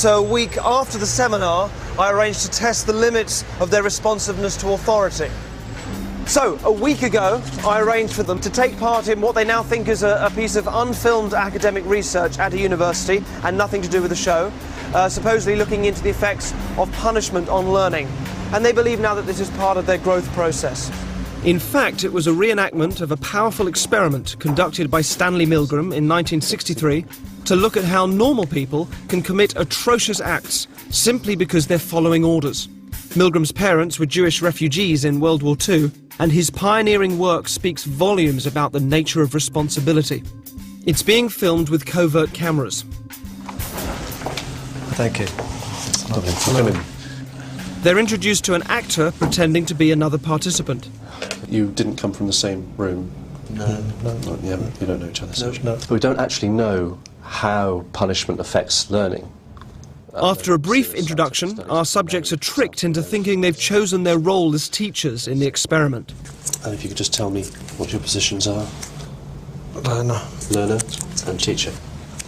So a week after the seminar, I arranged to test the limits of their responsiveness to authority. So, a week ago, I arranged for them to take part in what they now think is a piece of unfilmed academic research at a university, and nothing to do with the show, supposedly looking into the effects of punishment on learning. And they believe now that this is part of their growth process. In fact, it was a reenactment of a powerful experiment conducted by Stanley Milgram in 1963 to look at how normal people can commit atrocious acts simply because they're following orders. Milgram's parents were Jewish refugees in World War II, and his pioneering work speaks volumes about the nature of responsibility. It's being filmed with covert cameras. Thank you. Come in. They're introduced to an actor pretending to be another participant. You didn't come from the same room? No. You don't know each other? No. We don't actually know how punishment affects learning. After a brief introduction, our subjects are tricked into thinking they've chosen their role as teachers in the experiment. And if you could just tell me what your positions are? Learner. Learner and teacher.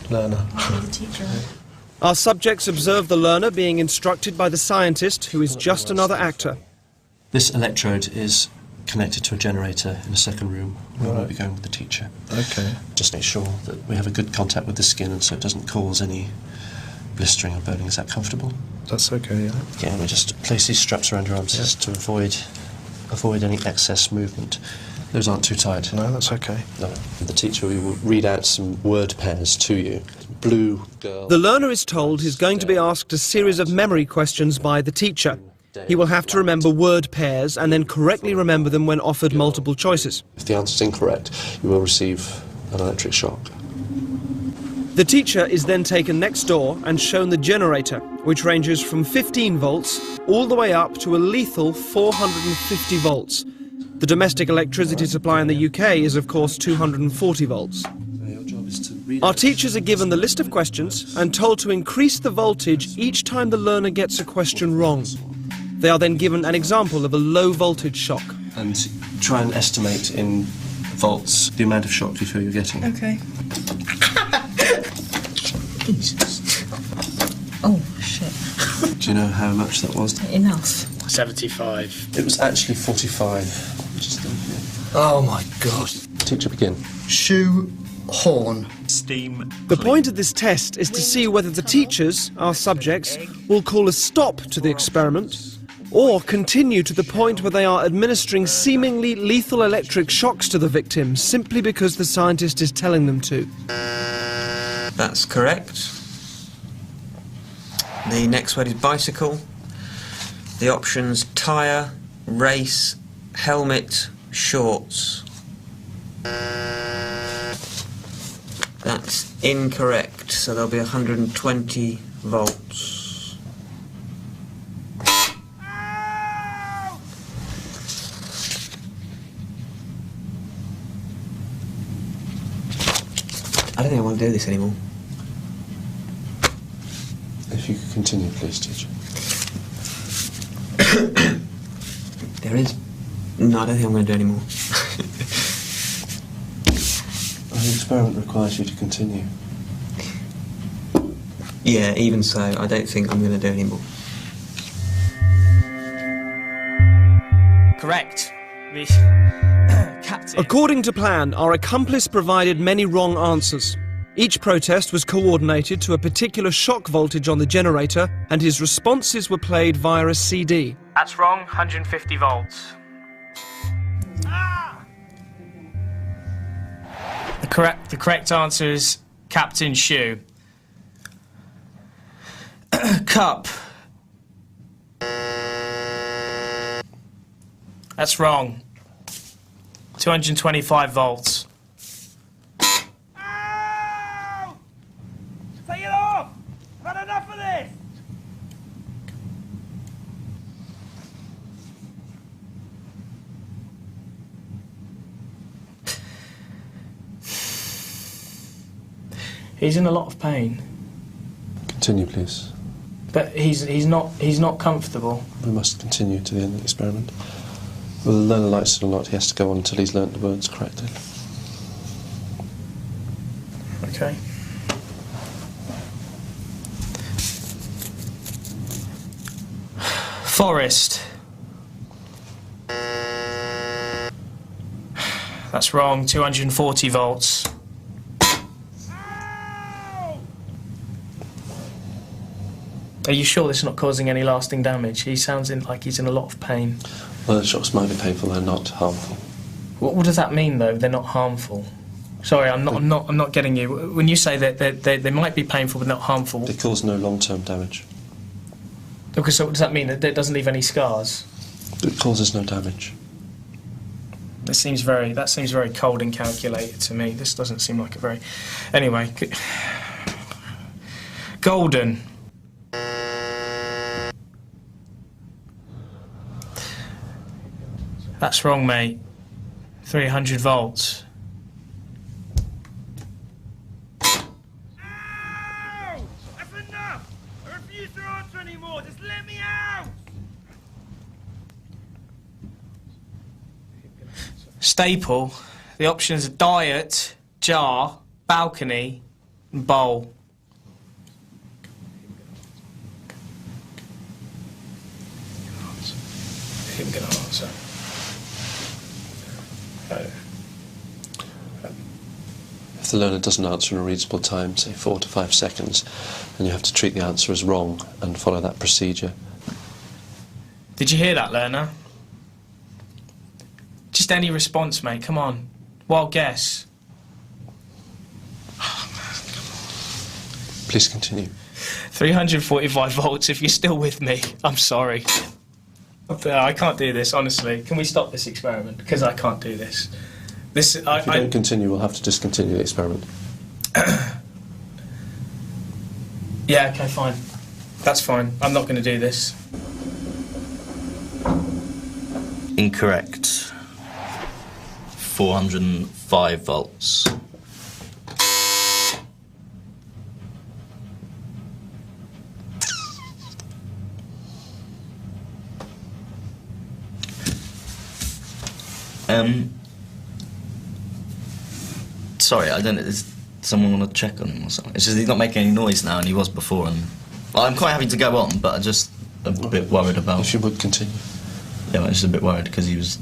Learner. The teacher. Our subjects observe the learner being instructed by the scientist, who is just another actor. This electrode is connected to a generator in a second room where we'll be going with the teacher. Okay. Just make sure that we have a good contact with the skin and so it doesn't cause any blistering or burning. Is that comfortable? That's okay, yeah. Yeah, we just place these straps around your arms just to avoid any excess movement. Those aren't too tight. No, that's okay. No. The teacher will read out some word pairs to you. Blue girl. The learner is told he's going to be asked a series of memory questions by the teacher. He will have to remember word pairs and then correctly remember them when offered multiple choices. If the answer's incorrect, you will receive an electric shock. The teacher is then taken next door and shown the generator, which ranges from 15 volts all the way up to a lethal 450 volts. The domestic electricity supply in the UK is, of course, 240 volts. Our teachers are given the list of questions and told to increase the voltage each time the learner gets a question wrong. They are then given an example of a low voltage shock. And try and estimate in volts the amount of shock you feel you're getting. Okay. Jesus. Oh, shit. Do you know how much that was? Enough. 75. It was actually 45. Just Oh my God. Teacher, begin. Shoe horn. Steam. The point of this test is to see whether the teachers, our subjects, will call a stop to the experiment or continue to the point where they are administering seemingly lethal electric shocks to the victim simply because the scientist is telling them to. That's correct. The next word is bicycle. The options: tyre, race, helmet, shorts. That's incorrect, so there'll be 120 volts. I don't think I want to do this anymore. If you could continue, please, teacher. There is... No, I don't think I'm going to do anymore. The experiment requires you to continue. Yeah, even so, I don't think I'm going to do anymore. Correct. Captain. According to plan, our accomplice provided many wrong answers. Each protest was coordinated to a particular shock voltage on the generator, and his responses were played via a CD. That's wrong, 150 volts. The correct answer is Captain Shoe. Cup. That's wrong. 225 volts. Ow! Take it off! I've had enough of this! He's in a lot of pain, Continue, please. but he's not comfortable. We must continue to the end of the experiment. Whether the learner likes it or not, he has to go on until he's learnt the words correctly. Okay. Forest. That's wrong. 240 volts. Are you sure this is not causing any lasting damage? He sounds like he's in a lot of pain. Well, the shocks might be painful, they're not harmful. What does that mean, though? They're not harmful. Sorry, I'm not getting you. When you say that they might be painful but not harmful. They cause no long-term damage. Okay, so what does that mean? That it doesn't leave any scars? It causes no damage. That seems very cold and calculated to me. This doesn't seem like a very. Anyway, golden. That's wrong, mate. 300 volts. Ow! That's enough! I refuse to answer anymore. Just let me out! Staple. The options are diet, jar, balcony, and bowl. I'm going to answer. If the learner doesn't answer in a reasonable time, say 4 to 5 seconds, then you have to treat the answer as wrong and follow that procedure. Did you hear that, learner? Just any response, mate. Come on. Wild guess. Please continue. 345 volts, if you're still with me. I'm sorry. I can't do this, honestly. Can we stop this experiment? Because I can't do this. If you don't continue, we'll have to discontinue the experiment. Yeah, okay, fine. That's fine. I'm not going to do this. Incorrect. 405 volts. Sorry, I don't. Is someone want to check on him or something? It's just he's not making any noise now, and he was before. And well, I'm quite happy to go on, but I'm just a bit worried about. If you would continue. Yeah, I'm just a bit worried because he was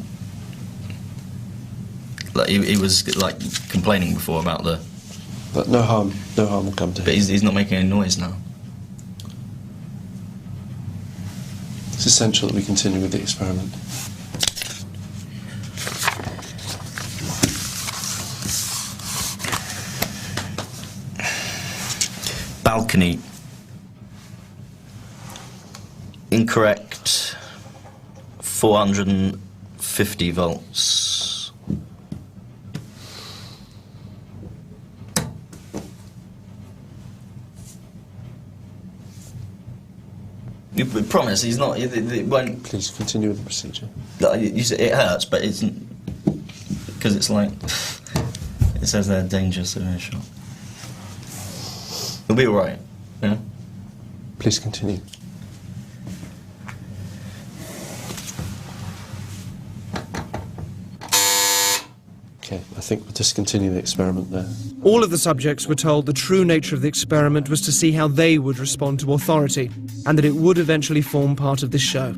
like he was like complaining before about the. But no harm will come to him. But he's not making any noise now. It's essential that we continue with the experiment. Balcony. Incorrect. 450 volts. You promise he's not. It won't. Please continue with the procedure. You say it hurts, but it's because it's like it says they're dangerous severe shock. It'll be all right. Yeah. Please continue. Okay, I think we'll discontinue the experiment there. All of the subjects were told the true nature of the experiment was to see how they would respond to authority, and that it would eventually form part of this show.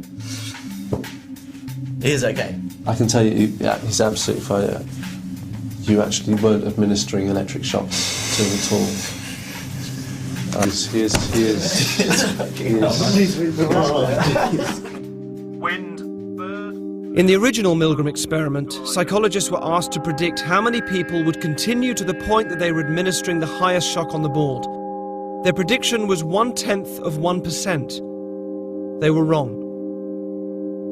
He is okay. I can tell you, yeah, he's absolutely fine. You actually weren't administering electric shocks to him at all. He is. Wind, bird. In the original Milgram experiment, psychologists were asked to predict how many people would continue to the point that they were administering the highest shock on the board. Their prediction was 0.1%. They were wrong.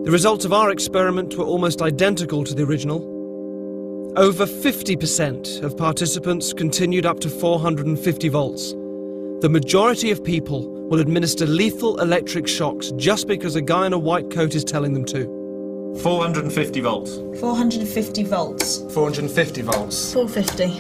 The results of our experiment were almost identical to the original. Over 50% of participants continued up to 450 volts. The majority of people will administer lethal electric shocks just because a guy in a white coat is telling them to. 450 volts. 450 volts. 450 volts. 450.